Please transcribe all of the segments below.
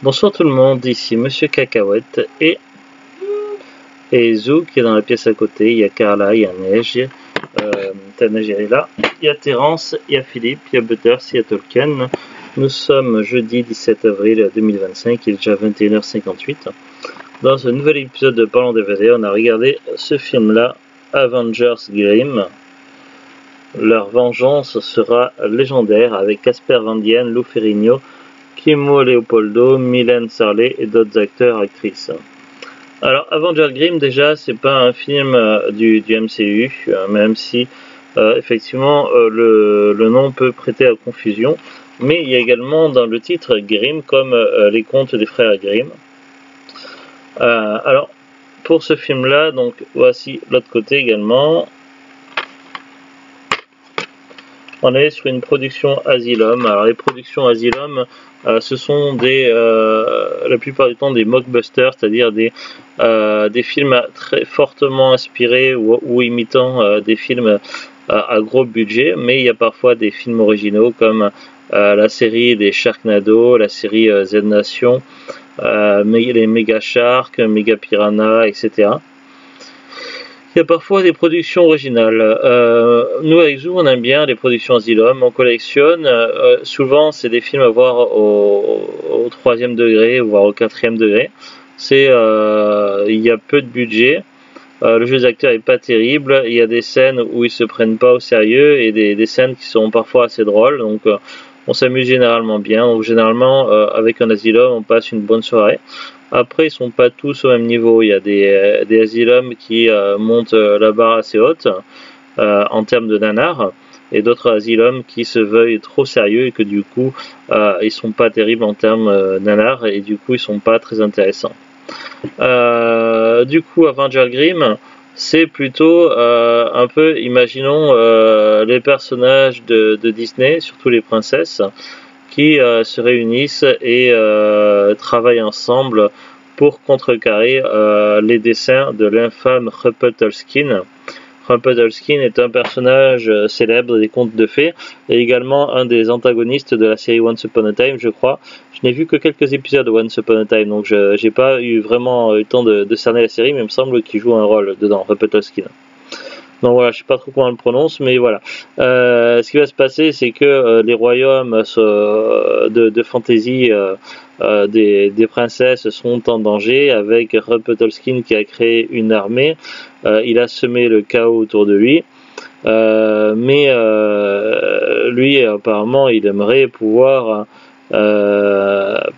Bonsoir tout le monde, ici Monsieur Cacahuète et Zou qui est dans la pièce à côté. Il y a Carla, il y a Neige, Neige elle est là, il y a Terence, il y a Philippe, il y a Butters, il y a Tolkien. Nous sommes jeudi 17 avril 2025, il est déjà 21h58. Dans ce nouvel épisode de Parlons DVD, on a regardé ce film-là, Avengers Grimm. Leur vengeance sera légendaire avec Casper Van Dien, Lou Ferrigno, Kimmo Leopoldo, Mylène Sarley et d'autres acteurs actrices. Alors Avengers Grimm, déjà c'est pas un film du MCU, même si effectivement le nom peut prêter à confusion, mais il y a également dans le titre Grimm comme les contes des frères Grimm. Alors pour ce film là, donc voici l'autre côté également. On est sur une production Asylum. Alors les productions Asylum, ce sont la plupart du temps des mockbusters, c'est-à-dire des films très fortement inspirés ou imitant des films à gros budget, mais il y a parfois des films originaux comme la série des Sharknado, la série Z Nation, les Mega Shark, Mega Piranha, etc. Il y a parfois des productions originales. Nous avec Zou, on aime bien les productions Asylum, on collectionne. Souvent, c'est des films à voir au 3e degré, voire au 4e degré. Il y a peu de budget. Le jeu des acteurs est pas terrible. Il y a des scènes où ils se prennent pas au sérieux et des scènes qui sont parfois assez drôles. Donc, on s'amuse généralement bien. Donc, généralement, avec un Asylum, on passe une bonne soirée. Après, ils sont pas tous au même niveau. Il y a des Asylum qui montent la barre assez haute en termes de nanar, et d'autres Asylum qui se veulent trop sérieux et que du coup, ils sont pas terribles en termes nanar et du coup, ils sont pas très intéressants. Du coup, Avengers Grimm, c'est plutôt un peu, imaginons les personnages de Disney, surtout les princesses, qui se réunissent et travaillent ensemble pour contrecarrer les dessins de l'infâme Rumpelstiltskin. Rumpelstiltskin est un personnage célèbre des contes de fées et également un des antagonistes de la série Once Upon a Time, je crois. Je n'ai vu que quelques épisodes de Once Upon a Time, donc je n'ai pas eu vraiment eu le temps de cerner la série, mais il me semble qu'il joue un rôle dedans, Rumpelstiltskin. Donc voilà, je sais pas trop comment on le prononce, mais voilà. Ce qui va se passer, c'est que les royaumes de fantasy des princesses sont en danger, avec Rumpelstiltskin qui a créé une armée. Il a semé le chaos autour de lui. Mais lui, apparemment, il aimerait pouvoir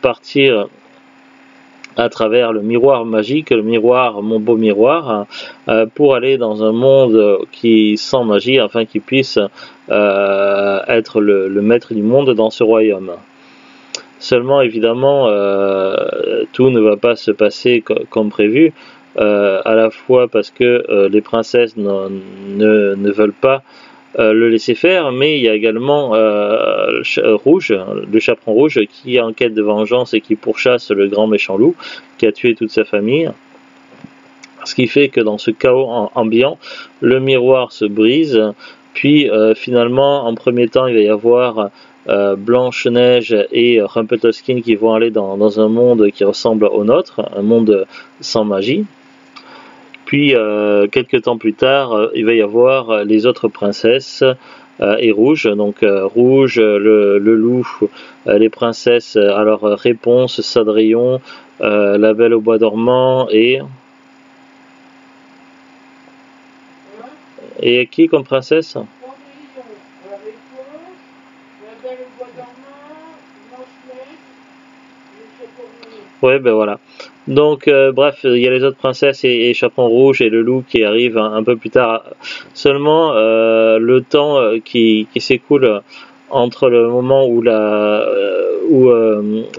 partir à travers le miroir magique, le miroir, mon beau miroir, pour aller dans un monde qui sans magie, afin qu'il puisse être le maître du monde dans ce royaume. Seulement, évidemment, tout ne va pas se passer comme prévu, à la fois parce que les princesses ne veulent pas le laisser faire, mais il y a également Rouge, le chaperon rouge, qui est en quête de vengeance et qui pourchasse le grand méchant loup qui a tué toute sa famille. Ce qui fait que dans ce chaos ambiant, le miroir se brise, puis finalement, en premier temps, il va y avoir Blanche-Neige et Rumpelstiltskin qui vont aller dans un monde qui ressemble au nôtre, un monde sans magie. Puis, quelques temps plus tard, il va y avoir les autres princesses et Rouge. Donc, Rouge, le loup, les princesses, alors Réponse, Cendrillon, La Belle au Bois dormant et qui comme princesse? Ouais, ben voilà. Donc, bref, il y a les autres princesses et Chaperon Rouge et le loup qui arrivent un peu plus tard. Seulement, le temps qui s'écoule entre le moment où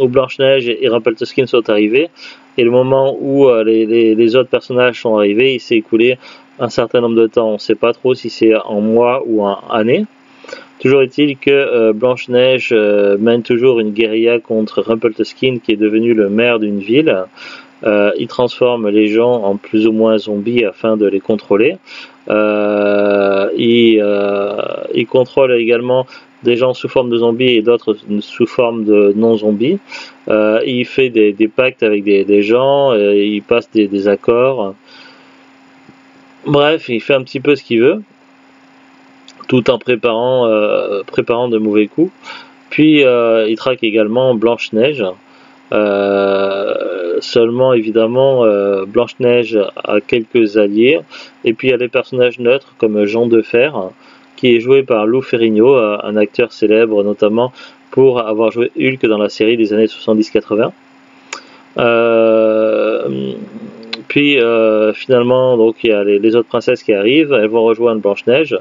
Blanche-Neige et Rumpelstiltskin sont arrivés et le moment où les autres personnages sont arrivés, il s'est écoulé un certain nombre de temps. On ne sait pas trop si c'est en mois ou en années. Toujours est-il que Blanche-Neige mène toujours une guérilla contre Rumpelstiltskin qui est devenu le maire d'une ville. Il transforme les gens en plus ou moins zombies afin de les contrôler. Il contrôle également des gens sous forme de zombies et d'autres sous forme de non-zombies. Il fait des pactes avec des gens, il passe des accords. Bref, il fait un petit peu ce qu'il veut, tout en préparant de mauvais coups. Puis il traque également Blanche-Neige. Seulement évidemment Blanche-Neige a quelques alliés, et puis il y a des personnages neutres comme Jean de Fer, qui est joué par Lou Ferrigno, un acteur célèbre notamment pour avoir joué Hulk dans la série des années 70-80. Puis finalement donc il y a les autres princesses qui arrivent, elles vont rejoindre Blanche-Neige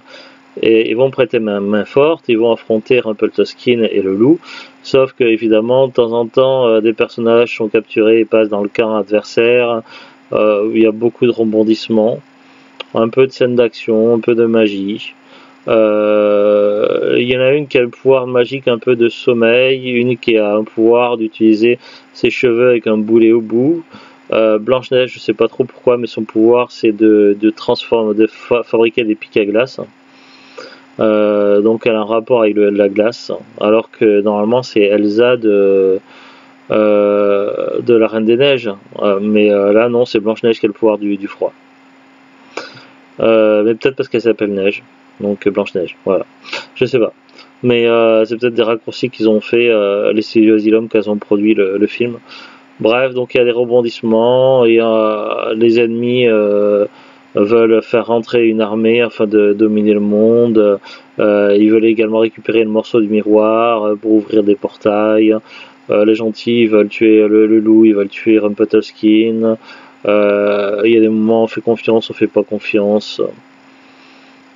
et ils vont prêter main forte, ils vont affronter Rumpelstiltskin et le loup, sauf que évidemment de temps en temps des personnages sont capturés et passent dans le camp adversaire, où il y a beaucoup de rebondissements, un peu de scènes d'action, un peu de magie. Il y en a une qui a le pouvoir magique un peu de sommeil, une qui a un pouvoir d'utiliser ses cheveux avec un boulet au bout. Blanche-Neige, je sais pas trop pourquoi, mais son pouvoir c'est de fabriquer des pics à glace. Donc elle a un rapport avec la glace, alors que normalement c'est Elsa de la Reine des Neiges, mais là non, c'est Blanche-Neige qui a le pouvoir du froid. Mais peut-être parce qu'elle s'appelle Neige, donc Blanche-Neige, voilà, je sais pas. Mais c'est peut-être des raccourcis qu'ils ont fait, les studios Asylum, quand ils ont produit le film. Bref, donc il y a des rebondissements, et les ennemis veulent faire rentrer une armée afin de dominer le monde. Ils veulent également récupérer le morceau du miroir pour ouvrir des portails. Les gentils veulent tuer le loup, ils veulent tuer Rumpelstiltskin. Il y a des moments où on fait confiance, on fait pas confiance.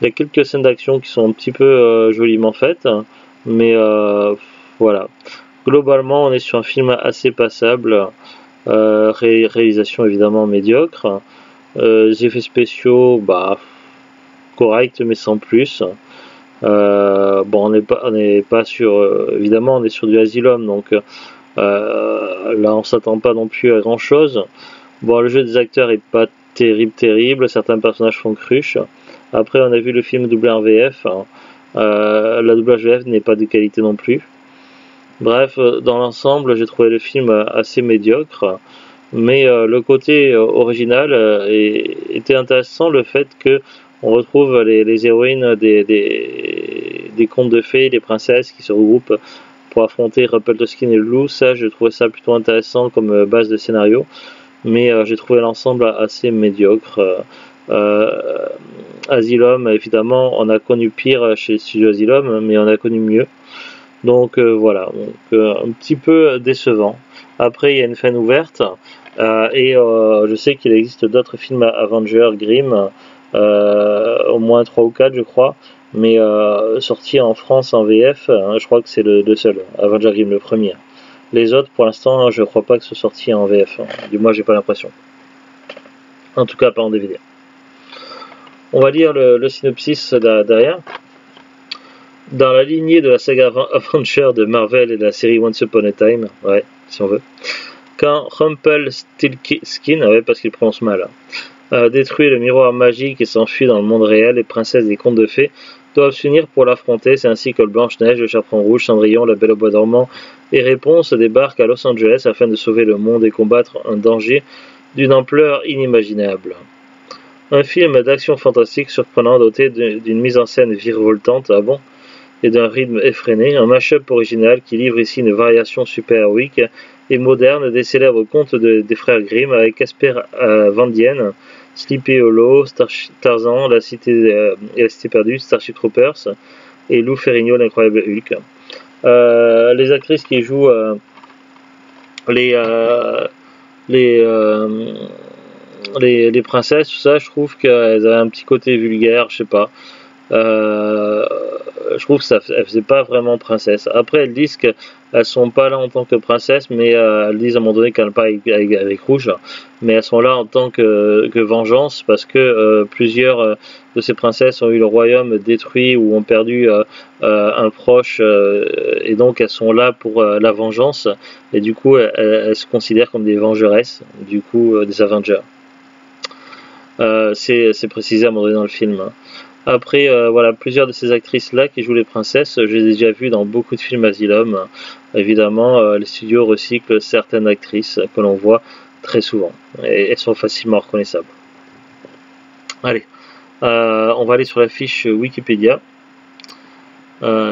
Il y a quelques scènes d'action qui sont un petit peu joliment faites, mais voilà. Globalement, on est sur un film assez passable. Réalisation évidemment médiocre. Les effets spéciaux, corrects, mais sans plus. Bon, on n'est pas sur, évidemment, on est sur du Asylum, donc là, on s'attend pas non plus à grand chose. Bon, le jeu des acteurs est pas terrible. Certains personnages font cruche. Après, on a vu le film doublé en VF. La doublage VF n'est pas de qualité non plus. Bref, dans l'ensemble, j'ai trouvé le film assez médiocre, mais le côté original était intéressant, le fait que on retrouve les héroïnes des contes de fées, des princesses qui se regroupent pour affronter Rumpelstiltskin et le loup. Ça, je trouvais ça plutôt intéressant comme base de scénario, mais j'ai trouvé l'ensemble assez médiocre. Asylum, évidemment, on a connu pire chez Studio Asylum, mais on a connu mieux. Donc voilà, un petit peu décevant. Après, il y a une fin ouverte, et je sais qu'il existe d'autres films Avengers, Grimm, au moins 3 ou 4 je crois, mais sortis en France en VF, je crois que c'est le seul, Avengers Grimm, le premier. Les autres, pour l'instant, je crois pas que ce soit sorti en VF, du moins j'ai pas l'impression. En tout cas, pas en DVD. On va lire le synopsis derrière. Dans la lignée de la saga Avenger de Marvel et de la série Once Upon a Time, ouais, si on veut, quand Rumpelstiltskin, ouais, parce qu'il prononce mal, détruit le miroir magique et s'enfuit dans le monde réel, les princesses des contes de fées doivent s'unir pour l'affronter. C'est ainsi que Blanche-Neige, le Chaperon Rouge, Cendrillon, la Belle au Bois dormant et Réponse débarquent à Los Angeles afin de sauver le monde et combattre un danger d'une ampleur inimaginable. Un film d'action fantastique surprenant doté d'une mise en scène virevoltante, et d'un rythme effréné, un mash-up original qui livre ici une variation super-héroïque et moderne des célèbres contes des frères Grimm avec Casper Van Dien, Sleepy Hollow, Tarzan, la Cité perdue, Starship Troopers et Lou Ferrigno, l'incroyable Hulk. Les actrices qui jouent les princesses, tout ça, je trouve qu'elles avaient un petit côté vulgaire, je sais pas. Je trouve que elles faisaient pas vraiment princesse. Après, elles disent qu'elles sont pas là en tant que princesse, mais elles disent à un moment donné qu'elles parlent avec Rouge, mais elles sont là en tant que vengeance, parce que plusieurs de ces princesses ont eu le royaume détruit ou ont perdu un proche, et donc elles sont là pour la vengeance, et du coup elles se considèrent comme des vengeresses, du coup des Avengers. C'est précisé à un moment donné dans le film. Après, voilà, plusieurs de ces actrices-là qui jouent les princesses, je les ai déjà vues dans beaucoup de films Asylum. Évidemment, les studios recyclent certaines actrices que l'on voit très souvent, et elles sont facilement reconnaissables. Allez, on va aller sur la fiche Wikipédia.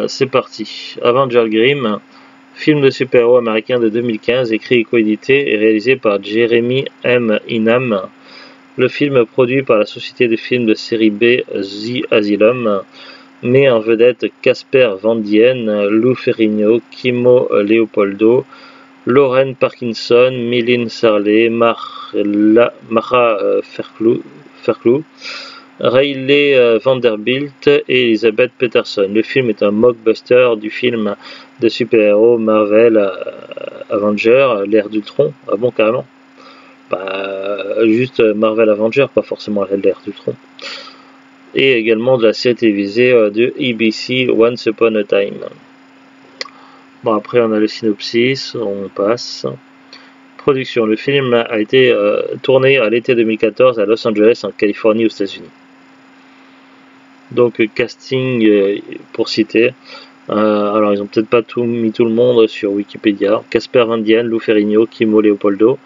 C'est parti. Avenger Grimm, film de super-héros américain de 2015, écrit et coédité et réalisé par Jeremy M. Inham. Le film produit par la société de films de série B The Asylum met en vedette Casper Van Dien, Lou Ferrigno, Kimo Leopoldo, Lauren Parkinson, Mylène Sarley, Mara Ferklou, Riley Vanderbilt et Elizabeth Peterson. Le film est un mockbuster du film de super-héros Marvel Avenger, l'ère d'Ultron. Ah bon, carrément. Juste Marvel Avenger, pas forcément l'ère d'Ultron. Et également de la série télévisée de ABC Once Upon a Time. Bon, après on a le synopsis, on passe. Production. Le film a été tourné à l'été 2014 à Los Angeles, en Californie, aux États-Unis. Donc casting pour citer. Alors ils ont peut-être pas mis tout le monde sur Wikipédia. Casper Van Dien, Lou Ferrigno, Kimo Leopoldo,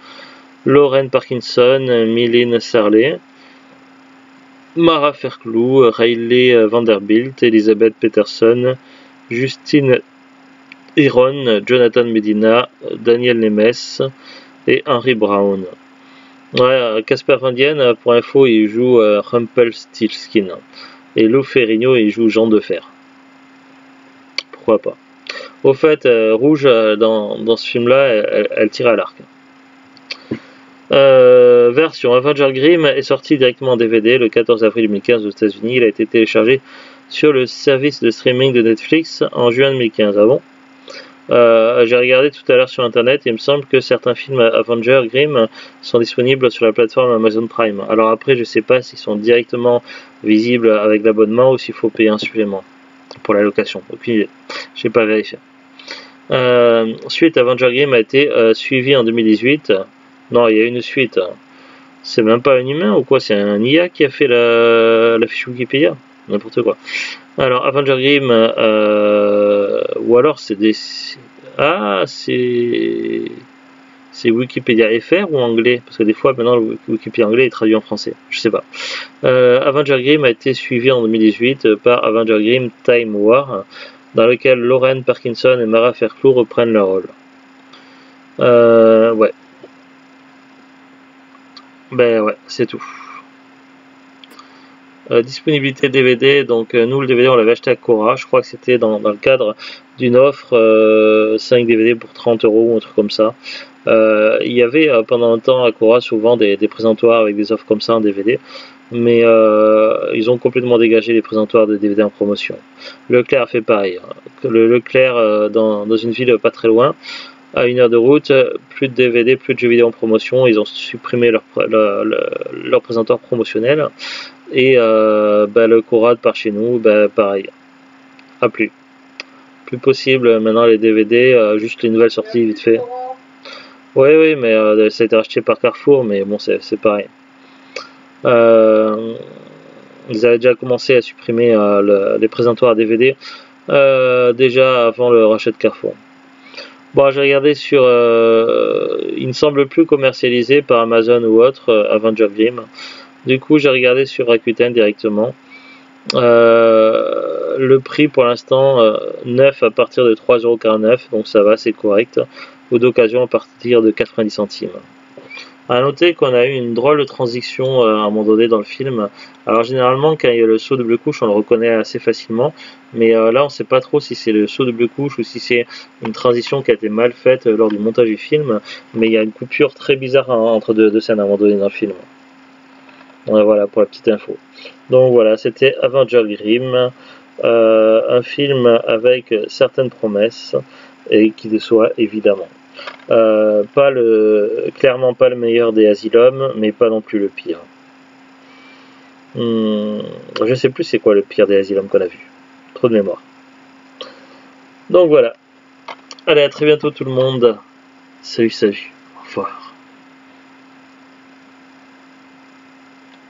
Lauren Parkinson, Mylène Sarley, Mara Ferklou, Riley Vanderbilt, Elizabeth Peterson, Justine Heron, Jonathan Medina, Daniel Nemes et Henry Brown. Ouais, Casper Van Dien, pour info, il joue Rumpelstiltskin. Et Lou Ferrigno, il joue Jean de Fer. Pourquoi pas. Au fait, Rouge, dans ce film-là, elle tire à l'arc. Version Avenger Grimm est sorti directement en DVD le 14 avril 2015 aux États-Unis. Il a été téléchargé sur le service de streaming de Netflix en juin 2015. Ah bon? J'ai regardé tout à l'heure sur internet et il me semble que certains films Avenger Grimm sont disponibles sur la plateforme Amazon Prime. Alors après, je sais pas s'ils sont directement visibles avec l'abonnement ou s'il faut payer un supplément pour la location. Aucune idée. J'ai pas vérifié. Suite, Avenger Grimm a été suivi en 2018. Non, il y a une suite. C'est même pas un humain ou quoi? C'est un IA qui a fait la fiche Wikipédia. N'importe quoi. Alors, Avenger Grimm, ou alors c'est des... Ah, c'est Wikipédia FR ou anglais? Parce que des fois, maintenant, le Wikipédia anglais est traduit en français. Je sais pas. Avenger Grimm a été suivi en 2018 par Avenger Grimm Time War, dans lequel Lauren Parkinson et Mara Ferklou reprennent leur rôle. Ouais. Ben ouais, c'est tout. Disponibilité DVD, donc nous le DVD on l'avait acheté à Cora, je crois que c'était dans le cadre d'une offre 5 DVD pour 30 € ou un truc comme ça. Il y avait pendant un temps à Cora souvent des présentoirs avec des offres comme ça en DVD, mais ils ont complètement dégagé les présentoirs de DVD en promotion. Leclerc a fait pareil. Le Leclerc dans une ville pas très loin, à 1 heure de route, plus de DVD, plus de jeux vidéo en promotion, ils ont supprimé leur présentoir promotionnel. Et le Cora par chez nous, pareil. Plus possible maintenant les DVD, juste les nouvelles sorties vite fait. Oui, mais ça a été racheté par Carrefour, mais bon, c'est pareil. Ils avaient déjà commencé à supprimer les présentoirs DVD déjà avant le rachat de Carrefour. Bon, j'ai regardé sur... il ne semble plus commercialisé par Amazon ou autre, Avenger Grimm. Du coup, j'ai regardé sur Rakuten directement. Le prix pour l'instant, neuf à partir de 3,49 €, donc ça va, c'est correct. Ou d'occasion à partir de 90 centimes. A noter qu'on a eu une drôle de transition à un moment donné dans le film. Alors généralement, quand il y a le saut double couche, on le reconnaît assez facilement. Mais là, on ne sait pas trop si c'est le saut double couche ou si c'est une transition qui a été mal faite lors du montage du film. Mais il y a une coupure très bizarre entre deux scènes à un moment donné dans le film. Voilà pour la petite info. Donc voilà, c'était Avenger Grimm, un film avec certaines promesses et qui déçoit évidemment. Clairement pas le meilleur des Asylum, mais pas non plus le pire. Je sais plus c'est quoi le pire des Asylum qu'on a vu. Trop de mémoire. Donc voilà. Allez, à très bientôt tout le monde. Salut. Au revoir.